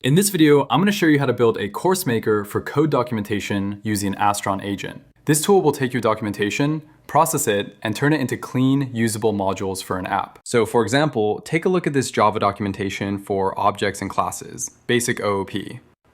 In this video, I'm going to show you how to build a course maker for code documentation using Astron Agent. This tool will take your documentation, process it, and turn it into clean, usable modules for an app. So for example, take a look at this Java documentation for objects and classes, basic OOP.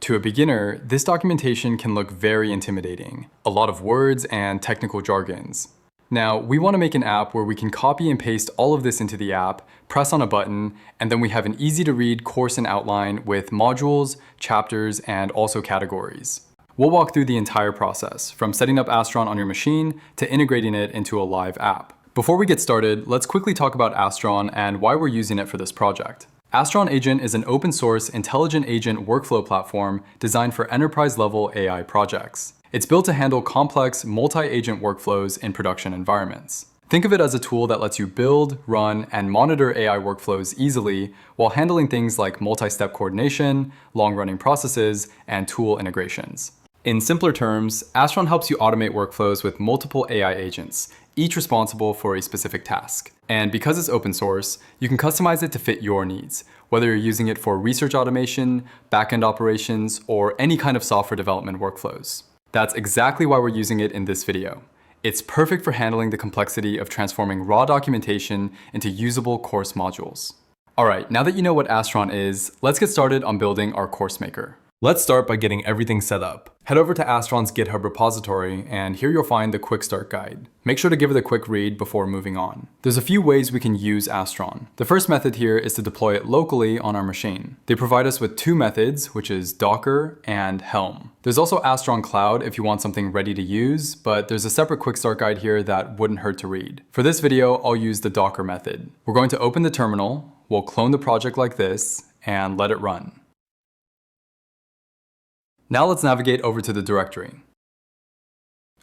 To a beginner, this documentation can look very intimidating, a lot of words and technical jargons. Now, we want to make an app where we can copy and paste all of this into the app, press on a button, and then we have an easy to read course and outline with modules, chapters, and also categories. We'll walk through the entire process, from setting up Astron on your machine to integrating it into a live app. Before we get started, let's quickly talk about Astron and why we're using it for this project. Astron Agent is an open source intelligent agent workflow platform designed for enterprise-level AI projects. It's built to handle complex multi-agent workflows in production environments. Think of it as a tool that lets you build, run, and monitor AI workflows easily while handling things like multi-step coordination, long-running processes, and tool integrations. In simpler terms, Astron helps you automate workflows with multiple AI agents, each responsible for a specific task. And because it's open source, you can customize it to fit your needs, whether you're using it for research automation, backend operations, or any kind of software development workflows. That's exactly why we're using it in this video. It's perfect for handling the complexity of transforming raw documentation into usable course modules. All right, now that you know what Astron is, let's get started on building our course maker. Let's start by getting everything set up. Head over to Astron's GitHub repository, and here you'll find the quick start guide. Make sure to give it a quick read before moving on. There's a few ways we can use Astron. The first method here is to deploy it locally on our machine. They provide us with two methods, which is Docker and Helm. There's also Astron Cloud if you want something ready to use, but there's a separate quick start guide here that wouldn't hurt to read. For this video, I'll use the Docker method. We're going to open the terminal, we'll clone the project like this, and let it run. Now let's navigate over to the directory.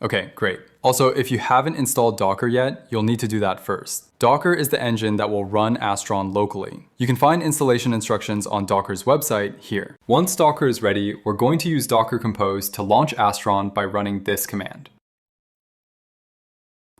Okay, great. Also, if you haven't installed Docker yet, you'll need to do that first. Docker is the engine that will run Astron locally. You can find installation instructions on Docker's website here. Once Docker is ready, we're going to use Docker Compose to launch Astron by running this command.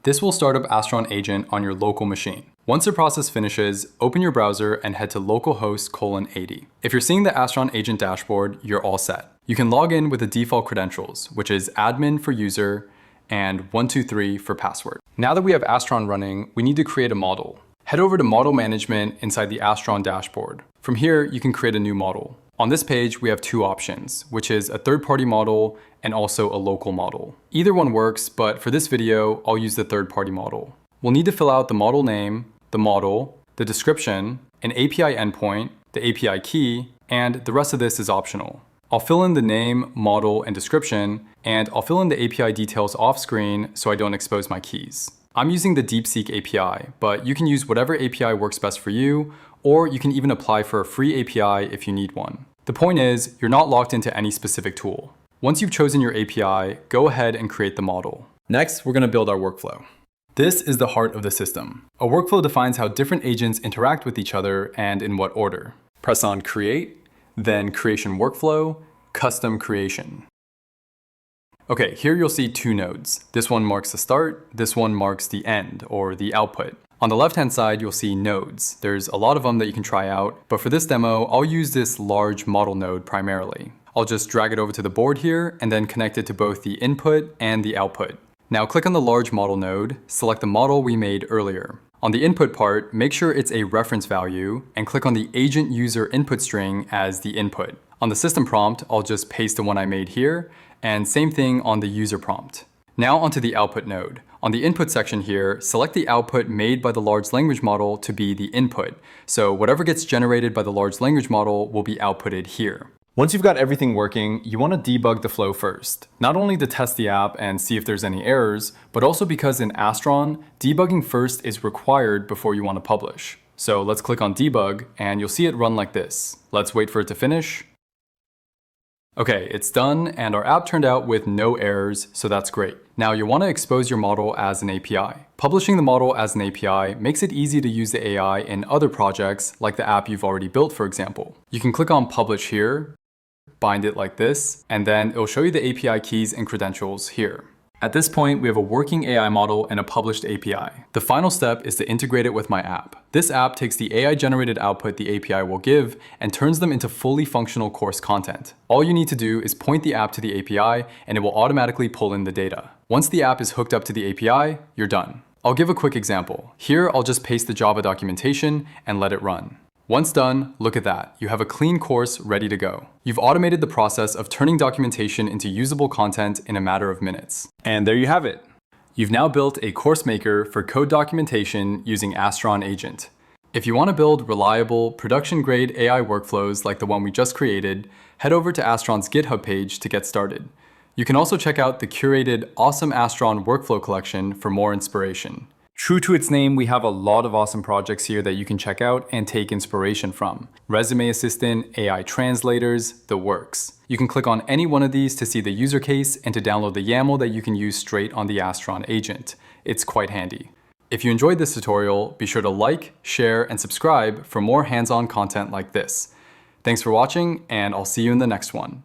This will start up Astron Agent on your local machine. Once the process finishes, open your browser and head to localhost:80. If you're seeing the Astron Agent dashboard, you're all set. You can log in with the default credentials, which is admin for user and 123 for password. Now that we have Astron running, we need to create a model. Head over to Model Management inside the Astron dashboard. From here, you can create a new model. On this page, we have two options, which is a third-party model and also a local model. Either one works, but for this video, I'll use the third-party model. We'll need to fill out the model name, the model, the description, an API endpoint, the API key, and the rest of this is optional. I'll fill in the name, model, and description, and I'll fill in the API details off screen so I don't expose my keys. I'm using the DeepSeq API, but you can use whatever API works best for you, or you can even apply for a free API if you need one. The point is, you're not locked into any specific tool. Once you've chosen your API, go ahead and create the model. Next, we're going to build our workflow. This is the heart of the system. A workflow defines how different agents interact with each other and in what order. Press on Create, then Creation Workflow, Custom Creation. Okay, here you'll see two nodes. This one marks the start, this one marks the end, or the output. On the left-hand side, you'll see nodes. There's a lot of them that you can try out, but for this demo, I'll use this large model node primarily. I'll just drag it over to the board here and then connect it to both the input and the output. Now click on the large model node, select the model we made earlier. On the input part, make sure it's a reference value and click on the agent user input string as the input. On the system prompt, I'll just paste the one I made here, and same thing on the user prompt. Now onto the output node. On the input section here, select the output made by the large language model to be the input. So whatever gets generated by the large language model will be outputted here. Once you've got everything working, you want to debug the flow first. Not only to test the app and see if there's any errors, but also because in Astron, debugging first is required before you want to publish. So let's click on debug and you'll see it run like this. Let's wait for it to finish. Okay, it's done and our app turned out with no errors, so that's great. Now you want to expose your model as an API. Publishing the model as an API makes it easy to use the AI in other projects like the app you've already built, for example. You can click on Publish here, bind it like this, and then it'll show you the API keys and credentials here. At this point, we have a working AI model and a published API. The final step is to integrate it with my app. This app takes the AI-generated output the API will give and turns them into fully functional course content. All you need to do is point the app to the API and it will automatically pull in the data. Once the app is hooked up to the API, you're done. I'll give a quick example. Here, I'll just paste the Java documentation and let it run. Once done, look at that. You have a clean course ready to go. You've automated the process of turning documentation into usable content in a matter of minutes. And there you have it. You've now built a course maker for code documentation using Astron Agent. If you want to build reliable, production-grade AI workflows like the one we just created, head over to Astron's GitHub page to get started. You can also check out the curated Awesome Astron workflow collection for more inspiration. True to its name, we have a lot of awesome projects here that you can check out and take inspiration from. Resume Assistant, AI translators, the works. You can click on any one of these to see the user case and to download the YAML that you can use straight on the Astron agent. It's quite handy. If you enjoyed this tutorial, be sure to like, share, and subscribe for more hands-on content like this. Thanks for watching, and I'll see you in the next one.